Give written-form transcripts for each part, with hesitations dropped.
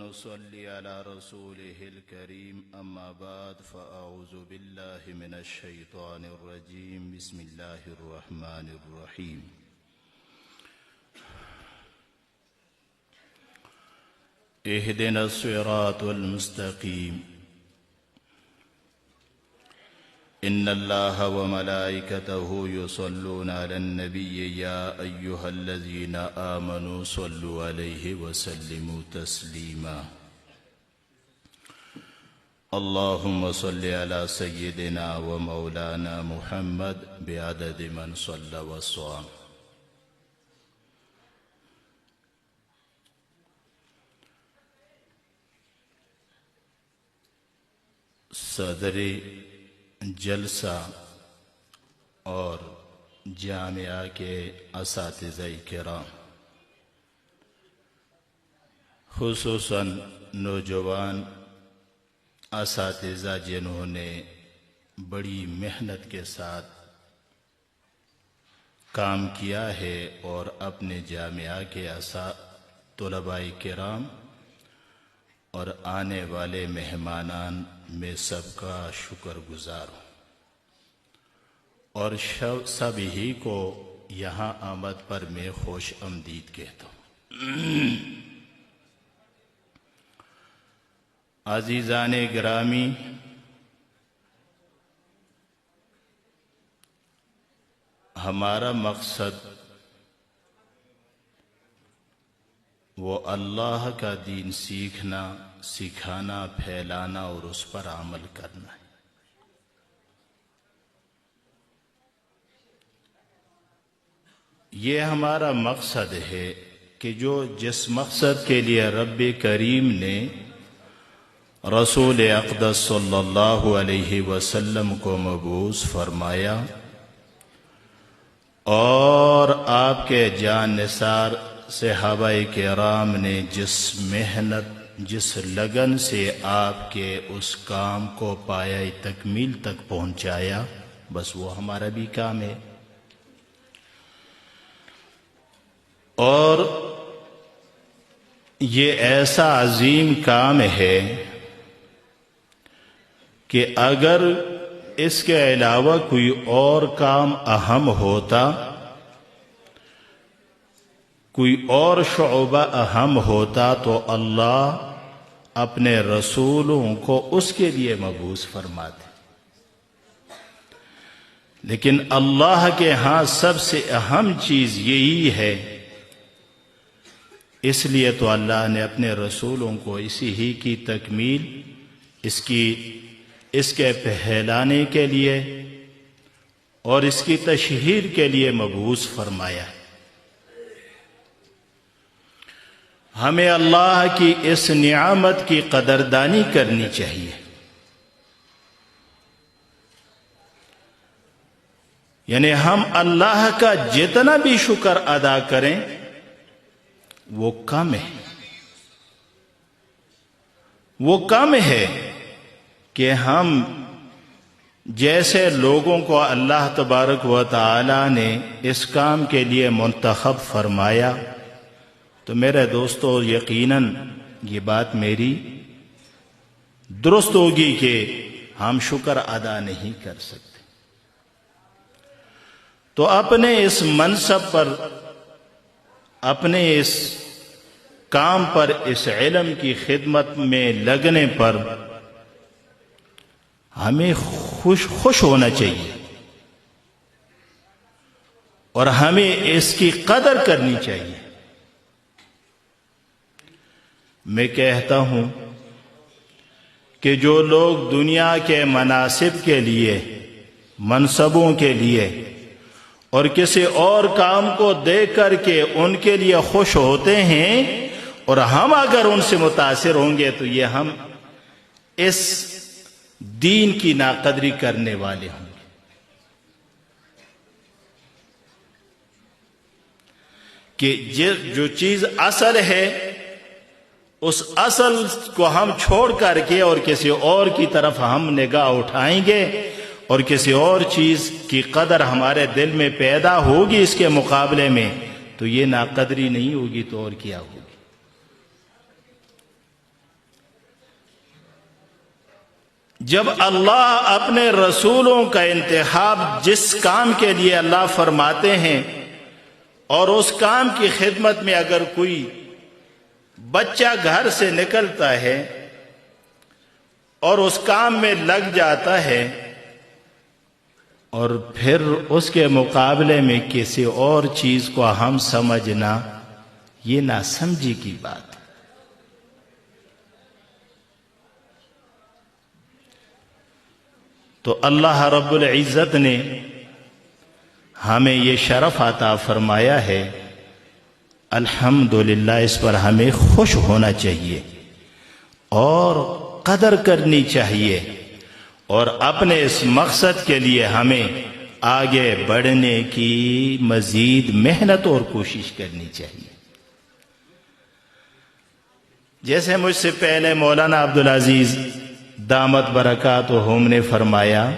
ونصلي على رسوله الكريم أما بعد فأعوذ بالله من الشيطان الرجيم بسم الله الرحمن الرحيم اهدنا الصراط المستقيم إن الله وملائكته يصلون على النبي يا أيها الذين آمنوا صلوا عليه وسلموا تسليما اللهم صل على سيدنا ومولانا محمد بعدد من صلى وصام. صدر جلسہ اور جامعہ کے اساتذہ کرام، خصوصاً نوجوان اساتذہ جنہوں نے بڑی محنت کے ساتھ کام کیا ہے، اور اپنے جامعہ کے طلباء کرام اور آنے والے مہمانان میں سب کا شکر گزار ہوں، اور سب ہی کو یہاں آمد پر میں خوش آمدید کہتا ہوں۔ عزیزان گرامی، ہمارا مقصد وہ اللہ کا دین سیکھنا، سکھانا، پھیلانا اور اس پر عمل کرنا ہے۔ یہ ہمارا مقصد ہے کہ جس مقصد کے لیے رب کریم نے رسول اقدس صلی اللہ علیہ وسلم کو مبعوث فرمایا اور آپ کے جان نثار صحابہ کرام نے جس محنت، جس لگن سے آپ کے اس کام کو پایہ تکمیل تک پہنچایا، بس وہ ہمارا بھی کام ہے۔ اور یہ ایسا عظیم کام ہے کہ اگر اس کے علاوہ کوئی اور کام اہم ہوتا، کوئی اور شعبہ اہم ہوتا، تو اللہ اپنے رسولوں کو اس کے لیے مبعوث فرماتے، لیکن اللہ کے ہاں سب سے اہم چیز یہی ہے، اس لیے تو اللہ نے اپنے رسولوں کو اسی ہی کی تکمیل، اس کے پھیلانے کے لیے اور اس کی تشہیر کے لیے مبعوث فرمایا۔ ہمیں اللہ کی اس نعمت کی قدردانی کرنی چاہیے، یعنی ہم اللہ کا جتنا بھی شکر ادا کریں وہ کم ہے، وہ کم ہے کہ ہم جیسے لوگوں کو اللہ تبارک و تعالی نے اس کام کے لیے منتخب فرمایا، تو میرے دوستو یقیناً یہ بات میری درست ہوگی کہ ہم شکر ادا نہیں کر سکتے۔ تو اپنے اس منصب پر، اپنے اس کام پر، اس علم کی خدمت میں لگنے پر ہمیں خوش ہونا چاہیے، اور ہمیں اس کی قدر کرنی چاہیے۔ میں کہتا ہوں کہ جو لوگ دنیا کے مناصب کے لیے، منصبوں کے لیے اور کسی اور کام کو دیکھ کر کے ان کے لیے خوش ہوتے ہیں، اور ہم اگر ان سے متاثر ہوں گے تو یہ ہم اس دین کی ناقدری کرنے والے ہوں گے۔ کہ جو چیز اصل ہے، اس اصل کو ہم چھوڑ کر کے اور کسی اور کی طرف ہم نگاہ اٹھائیں گے، اور کسی اور چیز کی قدر ہمارے دل میں پیدا ہوگی اس کے مقابلے میں، تو یہ ناقدری نہیں ہوگی تو اور کیا ہوگی۔ جب اللہ اپنے رسولوں کا انتخاب جس کام کے لیے اللہ فرماتے ہیں اور اس کام کی خدمت میں اگر کوئی بچہ گھر سے نکلتا ہے اور اس کام میں لگ جاتا ہے اور پھر اس کے مقابلے میں کسی اور چیز کو ہم سمجھنا، یہ ناسمجھی کی بات ہے۔ تو اللہ رب العزت نے ہمیں یہ شرف عطا فرمایا ہے، الحمدللہ، اس پر ہمیں خوش ہونا چاہیے اور قدر کرنی چاہیے، اور اپنے اس مقصد کے لیے ہمیں آگے بڑھنے کی مزید محنت اور کوشش کرنی چاہیے۔ جیسے مجھ سے پہلے مولانا عبدالعزیز دامت برکاتہم نے فرمایا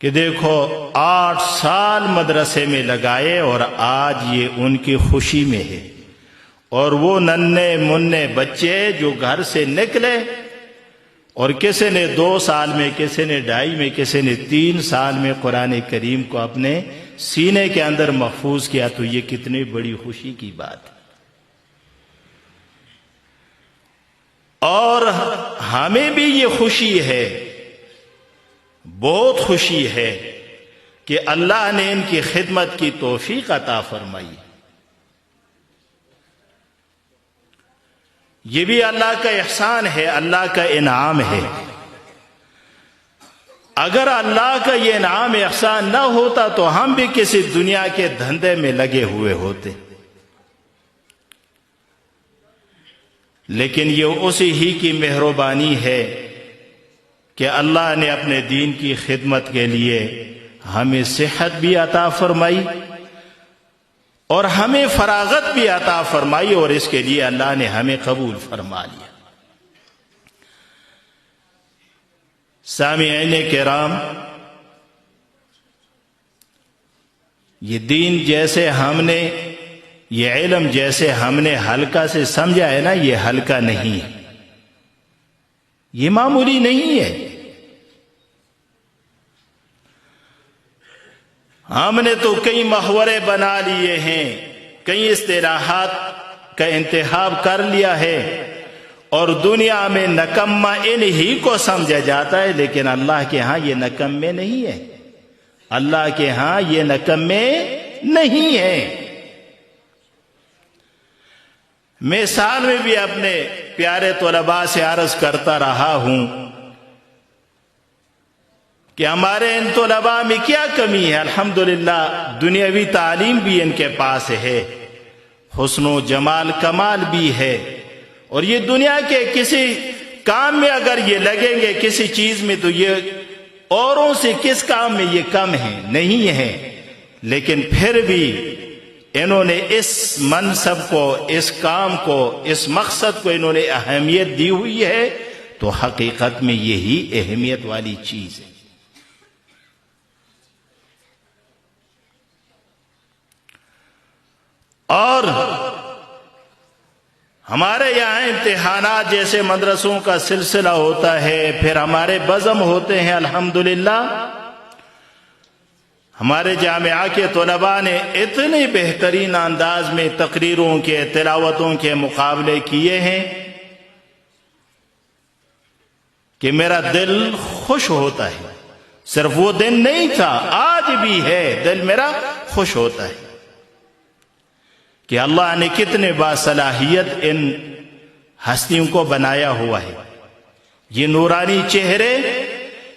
کہ دیکھو 8 سال مدرسے میں لگائے اور آج یہ ان کی خوشی میں ہے، اور وہ ننھے منھے بچے جو گھر سے نکلے اور کسی نے 2 سال میں، کسی نے 2.5 میں، کسی نے 3 سال میں قرآن کریم کو اپنے سینے کے اندر محفوظ کیا، تو یہ کتنی بڑی خوشی کی بات ہے۔ اور ہمیں بھی یہ خوشی ہے، بہت خوشی ہے کہ اللہ نے ان کی خدمت کی توفیق عطا فرمائی۔ یہ بھی اللہ کا احسان ہے، اللہ کا انعام ہے۔ اگر اللہ کا یہ انعام احسان نہ ہوتا تو ہم بھی کسی دنیا کے دھندے میں لگے ہوئے ہوتے، لیکن یہ اسی ہی کی مہربانی ہے کہ اللہ نے اپنے دین کی خدمت کے لیے ہمیں صحت بھی عطا فرمائی اور ہمیں فراغت بھی عطا فرمائی، اور اس کے لیے اللہ نے ہمیں قبول فرما لیا۔ سامعین کرام، یہ دین جیسے ہم نے، یہ علم جیسے ہم نے ہلکا سے سمجھا ہے نا، یہ ہلکا نہیں ہے، یہ معمولی نہیں ہے۔ ہم نے تو کئی محورے بنا لیے ہیں، کئی اصطلاحات کا انتخاب کر لیا ہے، اور دنیا میں نکما انہی کو سمجھا جاتا ہے، لیکن اللہ کے ہاں یہ نکمے نہیں ہے، اللہ کے ہاں یہ نکمے نہیں ہیں۔ میں سال میں بھی اپنے پیارے طلباء سے عرض کرتا رہا ہوں کہ ہمارے ان طلباء میں کیا کمی ہے؟ الحمدللہ دنیاوی تعلیم بھی ان کے پاس ہے، حسن و جمال کمال بھی ہے، اور یہ دنیا کے کسی کام میں اگر یہ لگیں گے کسی چیز میں تو یہ اوروں سے کس کام میں یہ کم ہیں؟ نہیں ہے، لیکن پھر بھی انہوں نے اس منصب کو، اس کام کو، اس مقصد کو انہوں نے اہمیت دی ہوئی ہے، تو حقیقت میں یہی اہمیت والی چیز ہے۔ اور ہمارے یہاں امتحانات جیسے مدرسوں کا سلسلہ ہوتا ہے، پھر ہمارے بزم ہوتے ہیں، الحمدللہ ہمارے جامعہ کے طلباء نے اتنے بہترین انداز میں تقریروں کے، تلاوتوں کے مقابلے کیے ہیں کہ میرا دل خوش ہوتا ہے۔ صرف وہ دن نہیں تھا، آج بھی ہے، دل میرا خوش ہوتا ہے کہ اللہ نے کتنے باصلاحیت ان ہستیوں کو بنایا ہوا ہے۔ یہ نورانی چہرے،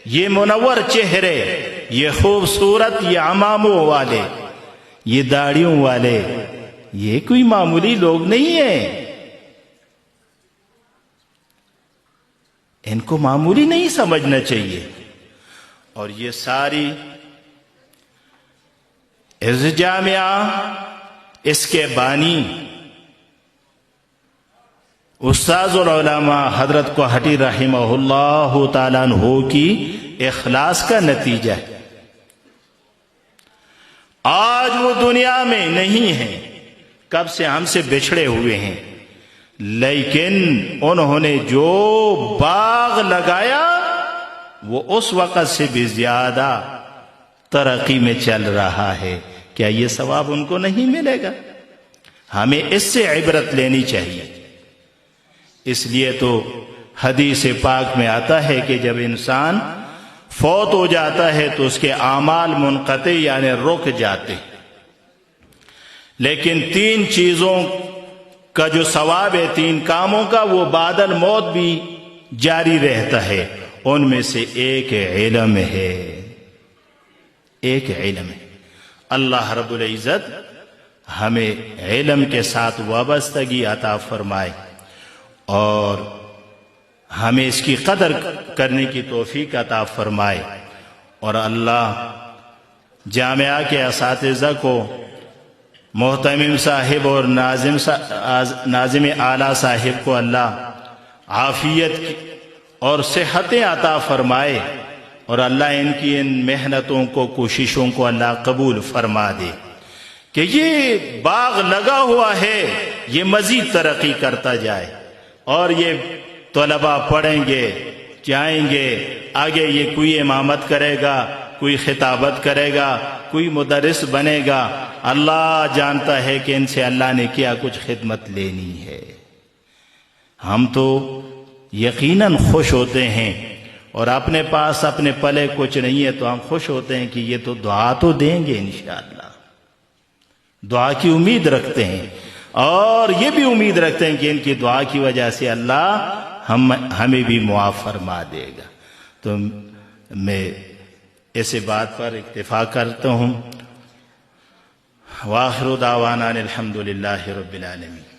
یہ منور چہرے، یہ خوبصورت، یہ عماموں والے، یہ داڑھیوں والے، یہ کوئی معمولی لوگ نہیں ہیں، ان کو معمولی نہیں سمجھنا چاہیے۔ اور یہ ساری اس جامعہ، اس کے بانی استاذ العلماء حضرت کوہٹی رحمہ اللہ تعالیٰ عنہ کی اخلاص کا نتیجہ ہے۔ آج وہ دنیا میں نہیں ہیں، کب سے ہم سے بچھڑے ہوئے ہیں، لیکن انہوں نے جو باغ لگایا وہ اس وقت سے بھی زیادہ ترقی میں چل رہا ہے. کیا یہ ثواب ان کو نہیں ملے گا؟ ہمیں اس سے عبرت لینی چاہیے. اس لیے تو حدیث پاک میں آتا ہے کہ جب انسان فوت ہو جاتا ہے تو اس کے اعمال منقطع یعنی رک جاتے، لیکن 3 چیزوں کا جو ثواب ہے، 3 کاموں کا، وہ بعد الموت بھی جاری رہتا ہے. ان میں سے ایک علم ہے. ایک علم ہے. اللہ رب العزت ہمیں علم کے ساتھ وابستگی عطا فرمائے اور ہمیں اس کی قدر کرنے کی توفیق عطا فرمائے. اور اللہ جامعہ کے اساتذہ کو، محتمم صاحب اور ناظم اعلیٰ صاحب کو اللہ عافیت اور صحت عطا فرمائے، اور اللہ ان کی ان محنتوں کو، کوششوں کو اللہ قبول فرما دے کہ یہ باغ لگا ہوا ہے یہ مزید ترقی کرتا جائے، اور یہ طلباء پڑھیں گے، جائیں گے آگے، یہ کوئی امامت کرے گا، کوئی خطابت کرے گا، کوئی مدرس بنے گا. اللہ جانتا ہے کہ ان سے اللہ نے کیا کچھ خدمت لینی ہے. ہم تو یقیناً خوش ہوتے ہیں، اور اپنے پاس اپنے پلے کچھ نہیں ہے تو ہم خوش ہوتے ہیں کہ یہ تو دعا تو دیں گے انشاءاللہ. دعا کی امید رکھتے ہیں، اور یہ بھی امید رکھتے ہیں کہ ان کی دعا کی وجہ سے اللہ ہمیں بھی معاف فرما دے گا. تو میں ایسے بات پر اکتفا کرتا ہوں. وآخر دعوانا الحمد للہ رب العالمین.